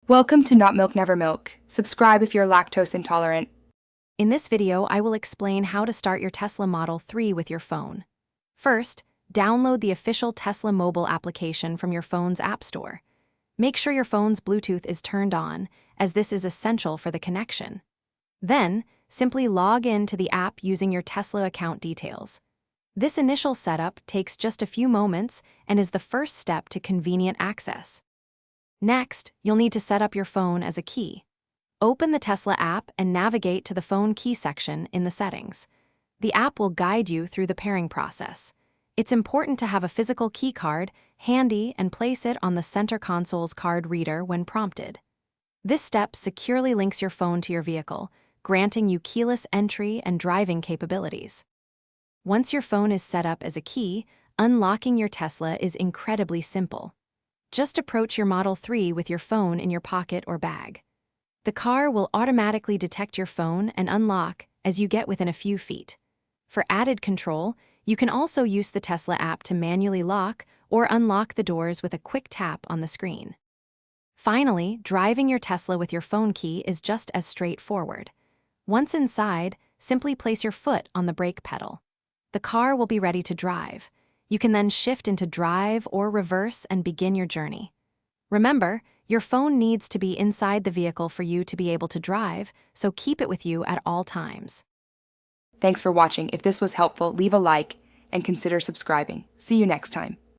Welcome to Not Milk Never Milk. Subscribe if you're lactose intolerant. In this video, I will explain how to start your Tesla Model 3 with your phone. First, download the official Tesla mobile application from your phone's App Store. Make sure your phone's Bluetooth is turned on, as this is essential for the connection. Then, simply log in to the app using your Tesla account details. This initial setup takes just a few moments and is the first step to convenient access. Next, you'll need to set up your phone as a key. Open the Tesla app and navigate to the phone key section in the settings. The app will guide you through the pairing process. It's important to have a physical key card handy and place it on the center console's card reader when prompted. This step securely links your phone to your vehicle, granting you keyless entry and driving capabilities. Once your phone is set up as a key, unlocking your Tesla is incredibly simple. Just approach your Model 3 with your phone in your pocket or bag. The car will automatically detect your phone and unlock as you get within a few feet. For added control, you can also use the Tesla app to manually lock or unlock the doors with a quick tap on the screen. Finally, driving your Tesla with your phone key is just as straightforward. Once inside, simply place your foot on the brake pedal. The car will be ready to drive. You can then shift into drive or reverse and begin your journey. Remember, your phone needs to be inside the vehicle for you to be able to drive, so keep it with you at all times. Thanks for watching. If this was helpful, leave a like and consider subscribing. See you next time.